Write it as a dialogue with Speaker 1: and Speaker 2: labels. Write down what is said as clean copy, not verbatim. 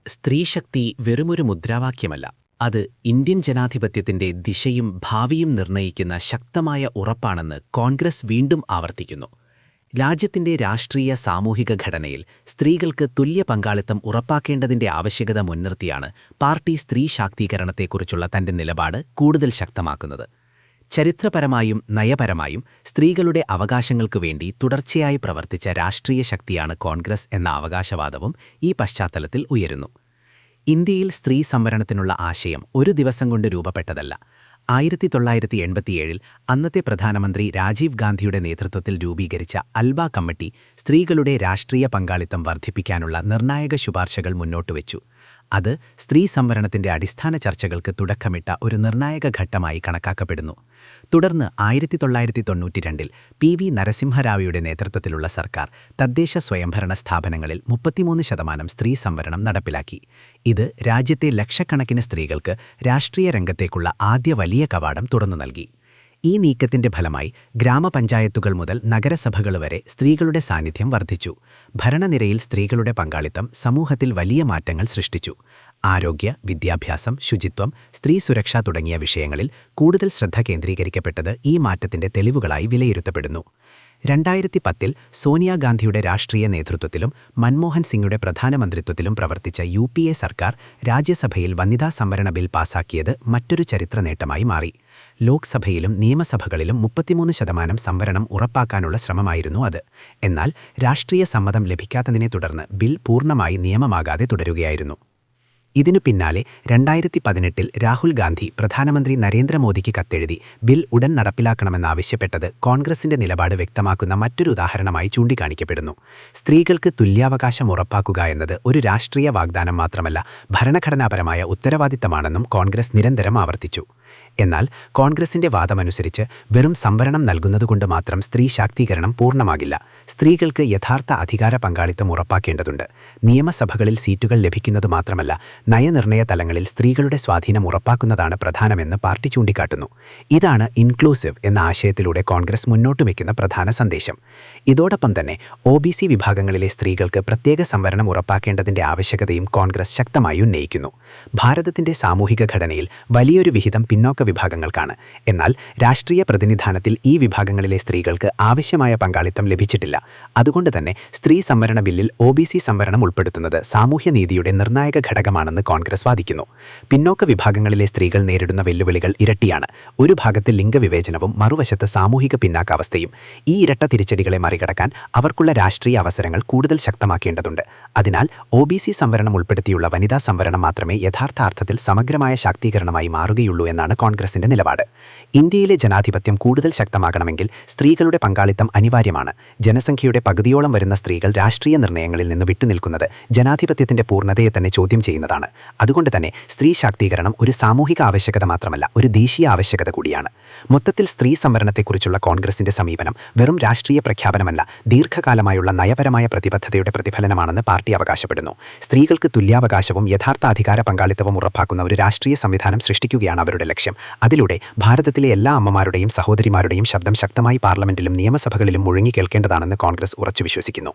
Speaker 1: സ്ത്രീശക്തി വെറുമൊരു മുദ്രാവാക്യമല്ല, അത് ഇന്ത്യൻ ജനാധിപത്യത്തിന്റെ ദിശയും ഭാവിയും നിർണ്ണയിക്കുന്ന ശക്തമായ ഉറപ്പാണെന്ന് കോൺഗ്രസ് വീണ്ടും ആവർത്തിക്കുന്നു. രാജ്യത്തിന്റെ രാഷ്ട്രീയ സാമൂഹിക ഘടനയിൽ സ്ത്രീകൾക്ക് തുല്യ പങ്കാളിത്തം ഉറപ്പാക്കേണ്ടതിന്റെ ആവശ്യകത മുൻനിർത്തിയാണ് പാർട്ടി സ്ത്രീ ശാക്തീകരണത്തെക്കുറിച്ചുള്ള തന്റെ നിലപാട് കൂടുതൽ ശക്തമാക്കുന്നത്. ചരിത്രപരമായും നയപരമായും സ്ത്രീകളുടെ അവകാശങ്ങൾക്കു വേണ്ടി തുടർച്ചയായി പ്രവർത്തിച്ച രാഷ്ട്രീയ ശക്തിയാണ് കോൺഗ്രസ് എന്ന അവകാശവാദവും ഈ പശ്ചാത്തലത്തിൽ ഉയരുന്നു. ഇന്ത്യയിൽ സ്ത്രീ സംവരണത്തിനുള്ള ആശയം ഒരു ദിവസം കൊണ്ട് രൂപപ്പെട്ടതല്ല. 1987 അന്നത്തെ പ്രധാനമന്ത്രി രാജീവ് ഗാന്ധിയുടെ നേതൃത്വത്തിൽ രൂപീകരിച്ച അൽബ കമ്മിറ്റി സ്ത്രീകളുടെ രാഷ്ട്രീയ പങ്കാളിത്തം വർദ്ധിപ്പിക്കാനുള്ള നിർണായക ശുപാർശകൾ മുന്നോട്ടുവച്ചു. അത് സ്ത്രീ സംവരണത്തിന്റെ അടിസ്ഥാന ചർച്ചകൾക്ക് തുടക്കമിട്ട ഒരു നിർണായക ഘട്ടമായി കണക്കാക്കപ്പെടുന്നു. തുടർന്ന് 1992 PV നരസിംഹറാവുയുടെ നേതൃത്വത്തിലുള്ള സർക്കാർ തദ്ദേശ സ്വയംഭരണ സ്ഥാപനങ്ങളിൽ 33% സ്ത്രീ സംവരണം നടപ്പിലാക്കി. ഇത് രാജ്യത്തെ ലക്ഷക്കണക്കിന് സ്ത്രീകൾക്ക് രാഷ്ട്രീയ രംഗത്തേക്കുള്ള ആദ്യ വലിയ കവാടം തുറന്നു നൽകി. ഈ നീക്കത്തിന്റെ ഫലമായി ഗ്രാമപഞ്ചായത്തുകൾ മുതൽ നഗരസഭകൾ വരെ സ്ത്രീകളുടെ സാന്നിധ്യം വർദ്ധിച്ചു. ഭരണനിരയിൽ സ്ത്രീകളുടെ പങ്കാളിത്തം സമൂഹത്തിൽ വലിയ മാറ്റങ്ങൾ സൃഷ്ടിച്ചു. ആരോഗ്യ, വിദ്യാഭ്യാസം, ശുചിത്വം, സ്ത്രീ സുരക്ഷ തുടങ്ങിയ വിഷയങ്ങളിൽ കൂടുതൽ ശ്രദ്ധ കേന്ദ്രീകരിക്കപ്പെട്ടത് ഈ മാറ്റത്തിന്റെ തെളിവുകളായി വിലയിരുത്തപ്പെടുന്നു. 2010 സോണിയാഗാന്ധിയുടെ രാഷ്ട്രീയ നേതൃത്വത്തിലും മൻമോഹൻ സിംഗുടെ പ്രധാനമന്ത്രിത്വത്തിലും പ്രവർത്തിച്ച UPA സർക്കാർ രാജ്യസഭയിൽ വനിതാ സംവരണ ബിൽ പാസാക്കിയത് മറ്റൊരു ചരിത്ര നേട്ടമായി മാറി. ലോക്സഭയിലും നിയമസഭകളിലും 33% സംവരണം ഉറപ്പാക്കാനുള്ള ശ്രമമായിരുന്നു അത്. എന്നാൽ രാഷ്ട്രീയ സമ്മതം ലഭിക്കാത്തതിനെ തുടർന്ന് ബിൽ പൂർണ്ണമായി നിയമമാകാതെ തുടരുകയായിരുന്നു. ഇതിനു പിന്നാലെ 2018 രാഹുൽ ഗാന്ധി പ്രധാനമന്ത്രി നരേന്ദ്രമോദിക്ക് കത്തെഴുതി ബിൽ ഉടൻ നടപ്പിലാക്കണമെന്നാവശ്യപ്പെട്ടത് കോൺഗ്രസിന്റെ നിലപാട് വ്യക്തമാക്കുന്ന മറ്റൊരു ഉദാഹരണമായി ചൂണ്ടിക്കാണിക്കപ്പെടുന്നു. സ്ത്രീകൾക്ക് തുല്യാവകാശം ഉറപ്പാക്കുക എന്നത് ഒരു രാഷ്ട്രീയ വാഗ്ദാനം മാത്രമല്ല, ഭരണഘടനാപരമായ ഉത്തരവാദിത്തമാണെന്നും കോൺഗ്രസ് നിരന്തരം ആവർത്തിച്ചു. എന്നാൽ കോൺഗ്രസിന്റെ വാദമനുസരിച്ച് വെറും സംവരണം നൽകുന്നതുകൊണ്ട് മാത്രം സ്ത്രീ ശാക്തീകരണം പൂർണ്ണമാകില്ല. സ്ത്രീകൾക്ക് യഥാർത്ഥ അധികാര പങ്കാളിത്തം ഉറപ്പാക്കേണ്ടതുണ്ട്. നിയമസഭകളിൽ സീറ്റുകൾ ലഭിക്കുന്നതു മാത്രമല്ല, നയനിർണയ തലങ്ങളിൽ സ്ത്രീകളുടെ സ്വാധീനം ഉറപ്പാക്കുന്നതാണ് പ്രധാനമെന്ന് പാർട്ടി ചൂണ്ടിക്കാട്ടുന്നു. ഇതാണ് ഇൻക്ലൂസീവ് എന്ന ആശയത്തിലൂടെ കോൺഗ്രസ് മുന്നോട്ടുവെക്കുന്ന പ്രധാന സന്ദേശം. ഇതോടൊപ്പം തന്നെ OBC വിഭാഗങ്ങളിലെ സ്ത്രീകൾക്ക് പ്രത്യേക സംവരണം ഉറപ്പാക്കേണ്ടതിന്റെ ആവശ്യകതയും കോൺഗ്രസ് ശക്തമായി ഉന്നയിക്കുന്നു. ഭാരതത്തിന്റെ സാമൂഹിക ഘടനയിൽ വലിയൊരു വിഹിതം പിന്നോക്ക വിഭാഗങ്ങൾക്കാണ്. എന്നാൽ രാഷ്ട്രീയ പ്രതിനിധാനത്തിൽ ഈ വിഭാഗങ്ങളിലെ സ്ത്രീകൾക്ക് ആവശ്യമായ പങ്കാളിത്തം ലഭിച്ചിട്ടില്ല. അതുകൊണ്ട് തന്നെ സ്ത്രീ സംവരണ ബില്ലിൽ OBC സംവരണം ഉൾപ്പെടുത്തുന്നത് സാമൂഹ്യനീതിയുടെ നിർണായക ഘടകമാണെന്ന് കോൺഗ്രസ് വാദിക്കുന്നു. പിന്നോക്ക വിഭാഗങ്ങളിലെ സ്ത്രീകൾ നേരിടുന്ന വെല്ലുവിളികൾ ഇരട്ടിയാണ്. ഒരു ഭാഗത്ത് ലിംഗവിവേചനവും മറുവശത്ത് സാമൂഹിക പിന്നാക്കാവസ്ഥയും. ഈ ഇരട്ട തിരിച്ചടികളെ മറികടക്കാൻ അവർക്കുള്ള രാഷ്ട്രീയ അവസരങ്ങൾ കൂടുതൽ ശക്തമാക്കേണ്ടതുണ്ട്. അതിനാൽ OBC സംവരണം ഉൾപ്പെടുത്തിയുള്ള വനിതാ സംവരണം മാത്രമേ യഥാർത്ഥ അർത്ഥത്തിൽ സമഗ്രമായ ശാക്തീകരണമായി മാറുകയുള്ളൂ എന്നാണ് കോൺഗ്രസിന്റെ നിലപാട്. ഇന്ത്യയിലെ ജനാധിപത്യം കൂടുതൽ ശക്തമാകണമെങ്കിൽ സ്ത്രീകളുടെ പങ്കാളിത്തം അനിവാര്യമാണ്. ജനസംഖ്യയുടെ പകുതിയോളം വരുന്ന സ്ത്രീകൾ രാഷ്ട്രീയ നിർണയങ്ങളിൽ നിന്ന് വിട്ടുനിൽക്കുന്നത് ജനാധിപത്യത്തിന്റെ പൂർണ്ണതയെ തന്നെ ചോദ്യം ചെയ്യുന്നതാണ്. അതുകൊണ്ട് തന്നെ സ്ത്രീ ശാക്തീകരണം ഒരു സാമൂഹിക ആവശ്യകത മാത്രമല്ല, ഒരു ദേശീയ ആവശ്യകത കൂടിയാണ്. മൊത്തത്തിൽ സ്ത്രീ സംവരണത്തെക്കുറിച്ചുള്ള കോൺഗ്രസിന്റെ സമീപനം വെറും രാഷ്ട്രീയ പ്രഖ്യാപനമല്ല, ദീർഘകാലമായുള്ള നയപരമായ പ്രതിബദ്ധതയുടെ പ്രതിഫലനമാണെന്ന് പാർട്ടി അവകാശപ്പെടുന്നു. സ്ത്രീകൾക്ക് തുല്യാവകാശവും യഥാർത്ഥ അധികാര പങ്കാളിത്തവും ഉറപ്പാക്കുന്ന ഒരു രാഷ്ട്രീയ സംവിധാനം സൃഷ്ടിക്കുകയാണ് അവരുടെ ലക്ഷ്യം. അതിലൂടെ ഭാരതത്തിലെ എല്ലാ അമ്മമാരുടെയും സഹോദരിമാരുടെയും ശബ്ദം ശക്തമായി പാർലമെന്റിലും നിയമസഭകളിലും മുഴങ്ങി കേൾക്കേണ്ടതാണെന്ന് കോൺഗ്രസ് ഉറച്ചു വിശ്വസിക്കുന്നു.